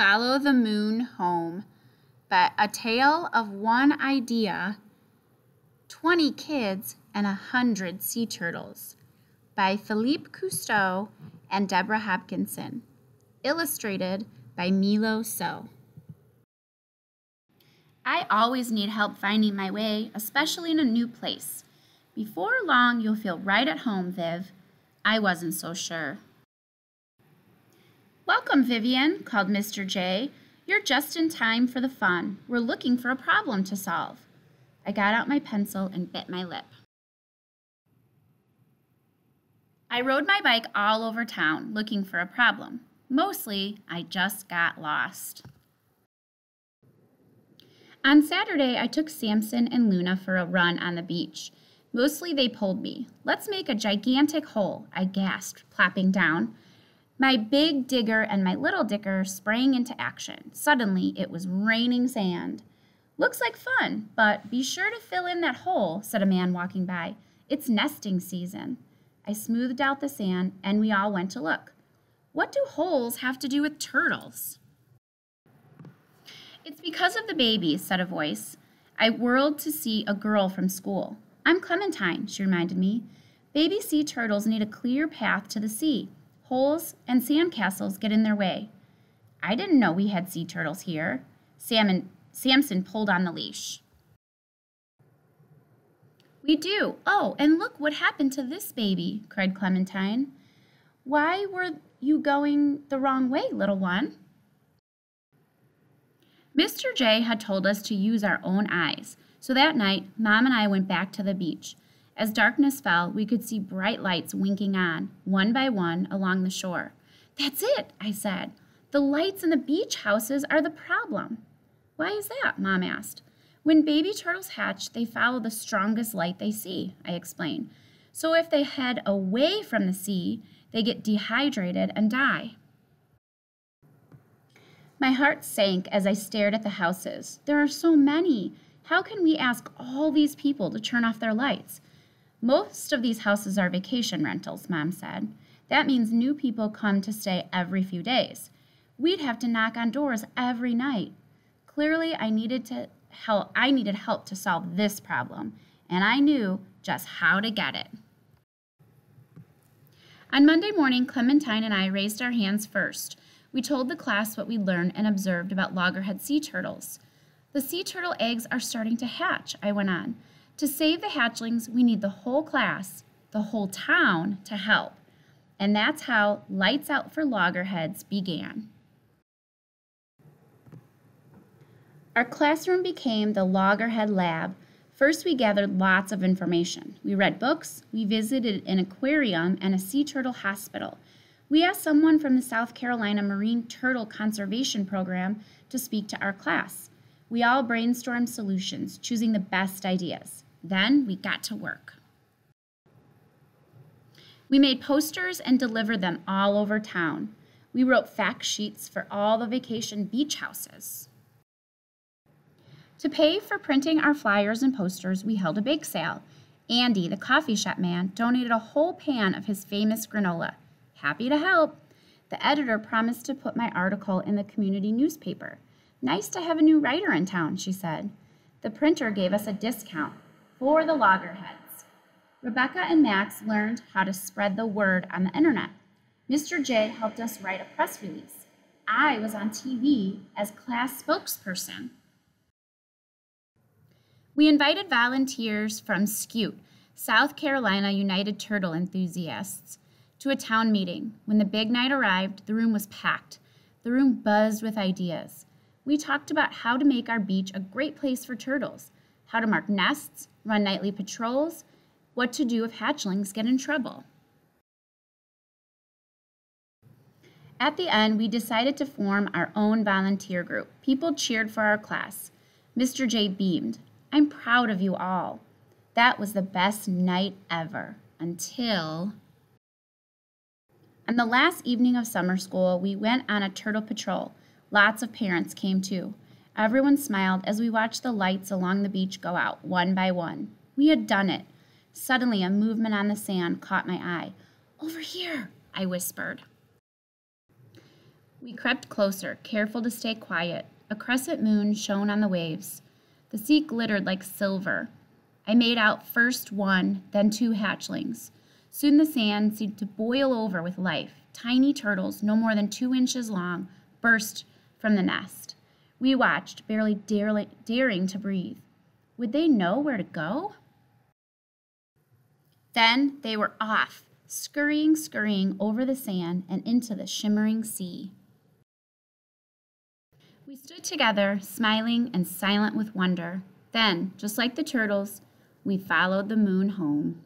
Follow the Moon Home, but A Tale of One Idea, 20 Kids and 100 Sea Turtles by Philippe Cousteau and Deborah Hopkinson. Illustrated by Milo So. I always need help finding my way, especially in a new place. Before long, you'll feel right at home, Viv. I wasn't so sure. Welcome, Vivian, called Mr. J. You're just in time for the fun. We're looking for a problem to solve. I got out my pencil and bit my lip. I rode my bike all over town looking for a problem. Mostly, I just got lost. On Saturday, I took Samson and Luna for a run on the beach. Mostly they pulled me. Let's make a gigantic hole, I gasped, plopping down. My big digger and my little digger sprang into action. Suddenly, it was raining sand. Looks like fun, but be sure to fill in that hole, said a man walking by. It's nesting season. I smoothed out the sand, and we all went to look. What do holes have to do with turtles? It's because of the babies, said a voice. I whirled to see a girl from school. I'm Clementine, she reminded me. Baby sea turtles need a clear path to the sea. Holes and sandcastles get in their way. I didn't know we had sea turtles here. Samson pulled on the leash. We do. Oh, and look what happened to this baby, cried Clementine. Why were you going the wrong way, little one? Mr. J had told us to use our own eyes, so that night, Mom and I went back to the beach. As darkness fell, we could see bright lights winking on, one by one, along the shore. That's it, I said. The lights in the beach houses are the problem. Why is that? Mom asked. When baby turtles hatch, they follow the strongest light they see, I explained. So if they head away from the sea, they get dehydrated and die. My heart sank as I stared at the houses. There are so many. How can we ask all these people to turn off their lights? Most of these houses are vacation rentals, Mom said. That means new people come to stay every few days. We'd have to knock on doors every night. Clearly, I needed help to solve this problem, and I knew just how to get it. On Monday morning, Clementine and I raised our hands first. We told the class what we learned and observed about loggerhead sea turtles. The sea turtle eggs are starting to hatch, I went on. To save the hatchlings, we need the whole class, the whole town, to help. And that's how Lights Out for Loggerheads began. Our classroom became the Loggerhead Lab. First, we gathered lots of information. We read books, we visited an aquarium and a sea turtle hospital. We asked someone from the South Carolina Marine Turtle Conservation Program to speak to our class. We all brainstormed solutions, choosing the best ideas. Then we got to work. We made posters and delivered them all over town. We wrote fact sheets for all the vacation beach houses. To pay for printing our flyers and posters, we held a bake sale. Andy, the coffee shop man, donated a whole pan of his famous granola. Happy to help. The editor promised to put my article in the community newspaper. Nice to have a new writer in town, she said. The printer gave us a discount for the loggerheads. Rebecca and Max learned how to spread the word on the internet. Mr. J helped us write a press release. I was on TV as class spokesperson. We invited volunteers from SCUTE, South Carolina United Turtle Enthusiasts, to a town meeting. When the big night arrived, the room was packed. The room buzzed with ideas. We talked about how to make our beach a great place for turtles, how to mark nests, run nightly patrols, what to do if hatchlings get in trouble. At the end, we decided to form our own volunteer group. People cheered for our class. Mr. J beamed. I'm proud of you all. That was the best night ever, until... On the last evening of summer school, we went on a turtle patrol. Lots of parents came too. Everyone smiled as we watched the lights along the beach go out, one by one. We had done it. Suddenly, a movement on the sand caught my eye. Over here, I whispered. We crept closer, careful to stay quiet. A crescent moon shone on the waves. The sea glittered like silver. I made out first one, then two hatchlings. Soon the sand seemed to boil over with life. Tiny turtles, no more than 2 inches long, burst from the nest. We watched, barely daring to breathe. Would they know where to go? Then they were off, scurrying over the sand and into the shimmering sea. We stood together, smiling and silent with wonder. Then, just like the turtles, we followed the moon home.